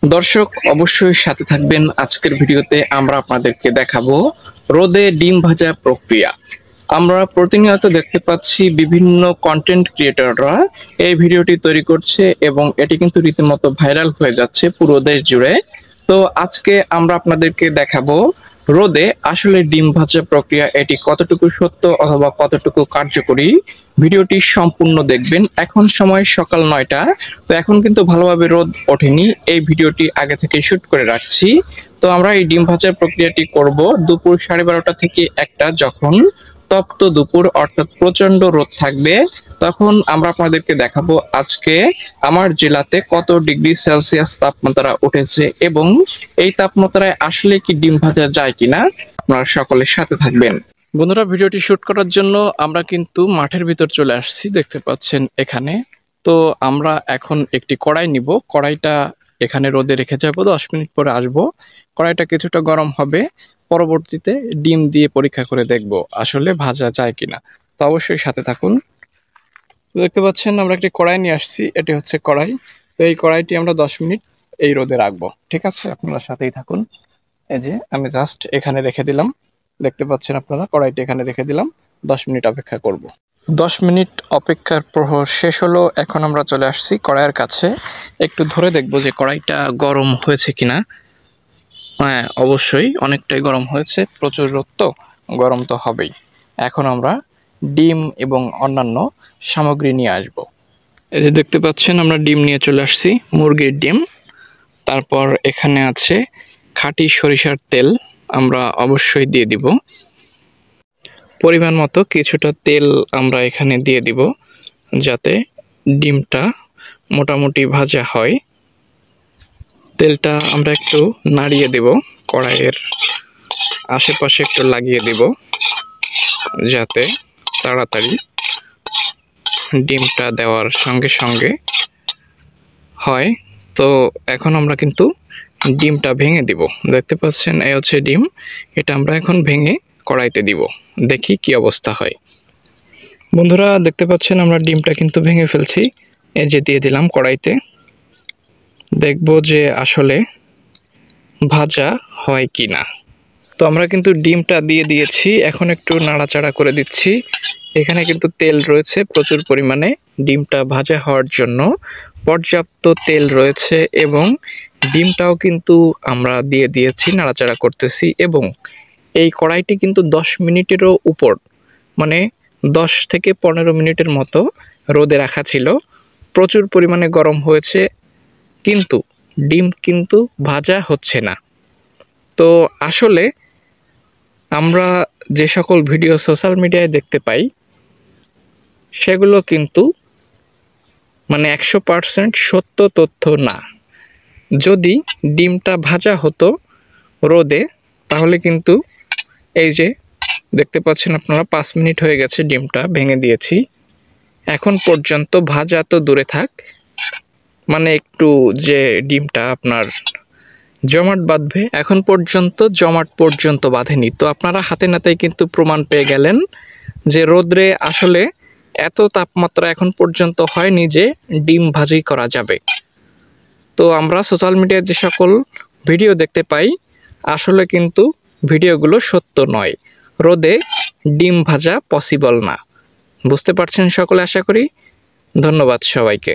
দর্শক অবশ্যই সাথে থাকবেন। আজকের ভিডিওতে আমরা আপনাদেরকে দেখাবো রোদে ডিম ভাজা প্রক্রিয়া। আমরা প্রতিনিয়ত দেখতে পাচ্ছি বিভিন্ন কন্টেন্ট ক্রিয়েটররা এই ভিডিওটি তৈরি করছে এবং এটি কিন্তু রীতিমতো ভাইরাল হয়ে যাচ্ছে পুরো দেশ জুড়ে। তো আজকে আমরা আপনাদেরকে দেখাবো রোদে আসলে ডিম ভাজা প্রক্রিয়া এটি কতটুকু সত্য অথবা কতটুকু কার্যকরী। ভিডিওটি সম্পূর্ণ দেখবেন। এখন সময় সকাল 9টা। তো এখন কিন্তু ভালোভাবে রোদ ওঠেনি, এই ভিডিওটি আগে থেকে শুট করে রাখছি। তো আমরা এই ডিম ভাজার প্রক্রিয়াটি করব দুপুর 12:30 থেকে 1টা, যখন তপ্ত দুপুর অর্থাৎ প্রচন্ড রোদ থাকবে। তখন আমরা আপনাদেরকে দেখাবো আজকে আমার জেলাতে কত ডিগ্রি সেলসিয়াস তাপমাত্রা উঠেছে এবং এই তাপমাত্রায় আসলে কি ডিম ভাজা যায় কিনা। আপনারা সকলের সাথে থাকবেন। বন্ধুরা, ভিডিওটি শুট করার জন্য আমরা কিন্তু মাঠের ভিতর চলে আসছি, দেখতে পাচ্ছেন এখানে। তো আমরা এখন একটি কড়াই নিব, কড়াইটা এখানে রোদে রেখে যাব, 10 মিনিট পরে আসব। কড়াইটা কিছুটা গরম হবে, পরবর্তীতে ডিম দিয়ে পরীক্ষা করে দেখব আসলে ভাজা যায় কিনা। তো অবশ্যই সাথে থাকুন। দেখতে পাচ্ছেন আমরা একটি কড়াই নিয়ে আসছি, এটি হচ্ছে কড়াই। তো এই কড়াইটি আমরা 10 মিনিট এই রোদে রাখবো, ঠিক আছে? আপনারা সাথেই থাকুন। এই যে আমি জাস্ট এখানে রেখে দিলাম, দেখতে পাচ্ছেন আপনারা, কড়াইটি এখানে রেখে দিলাম। 10 মিনিট অপেক্ষা করব। 10 মিনিট অপেক্ষার প্রহর শেষ হলো। এখন আমরা চলে আসছি কড়াইয়ের কাছে, একটু ধরে দেখব যে কড়াইটা গরম হয়েছে কিনা। হ্যাঁ, অবশ্যই অনেকটাই গরম হয়েছে, প্রচুর রোদ তো গরম তো হবেই। এখন আমরা ডিম এবং অন্যান্য সামগ্রী নিয়ে আসব। এই যে দেখতে পাচ্ছেন আমরা ডিম নিয়ে চলে আসছি, মুরগির ডিম। তারপর এখানে আছে খাঁটি সরিষার তেল, আমরা অবশ্যই দিয়ে দিব। পরিমাণ মতো কিছুটা তেল আমরা এখানে দিয়ে দিব, যাতে ডিমটা মোটামুটি ভাজা হয়। তেলটা আমরা একটু নাড়িয়ে দেব, কড়াইয়ের আশেপাশে একটু লাগিয়ে দেব, যাতে তাড়াতাড়ি ডিমটা দেওয়ার সঙ্গে সঙ্গে হয়। তো এখন আমরা কিন্তু ডিমটা ভেঙে দিব, দেখতে পাচ্ছেন এই হচ্ছে ডিম। এটা আমরা এখন ভেঙে কড়াইতে দিব, দেখি কি অবস্থা হয়। বন্ধুরা, দেখতে পাচ্ছেন আমরা ডিমটা কিন্তু ভেঙে ফেলছি, এই যে দিয়ে দিলাম কড়াইতে। দেখব যে আসলে ভাজা হয় কি না। তো আমরা কিন্তু ডিমটা দিয়ে দিয়েছি, এখন একটু নাড়াচাড়া করে দিচ্ছি। এখানে কিন্তু তেল রয়েছে প্রচুর পরিমাণে, ডিমটা ভাজা হওয়ার জন্য পর্যাপ্ত তেল রয়েছে এবং ডিমটাও কিন্তু আমরা দিয়ে দিয়েছি, নাড়াচাড়া করতেছি। এবং এই কড়াইটি কিন্তু 10 মিনিটেরও উপর, মানে 10 থেকে 15 মিনিটের মতো রোদে রাখা ছিল। প্রচুর পরিমাণে গরম হয়েছে, কিন্তু ডিম কিন্তু ভাজা হচ্ছে না। তো আসলে আমরা যে সকল ভিডিও সোশ্যাল মিডিয়ায় দেখতে পাই, সেগুলো কিন্তু মানে 100% সত্য তথ্য না। যদি ডিমটা ভাজা হতো রোদে, তাহলে কিন্তু এই যে দেখতে পাচ্ছেন আপনারা 5 মিনিট হয়ে গেছে, ডিমটা ভেঙে দিয়েছি। এখন পর্যন্ত ভাজা তো দূরে থাক, মানে একটু যে ডিমটা আপনার জমাট বাঁধবে, এখন পর্যন্ত জমাট পর্যন্ত বাঁধেনি। তো আপনারা হাতে নাতেই কিন্তু প্রমাণ পেয়ে গেলেন যে রোদ্রে আসলে এত তাপমাত্রা এখন পর্যন্ত হয়নি যে ডিম ভাজি করা যাবে। তো আমরা সোশ্যাল মিডিয়ায় যে সকল ভিডিও দেখতে পাই, আসলে কিন্তু ভিডিওগুলো সত্য নয়। রোদে ডিম ভাজা পসিবল না। বুঝতে পারছেন সকলে আশা করি। ধন্যবাদ সবাইকে।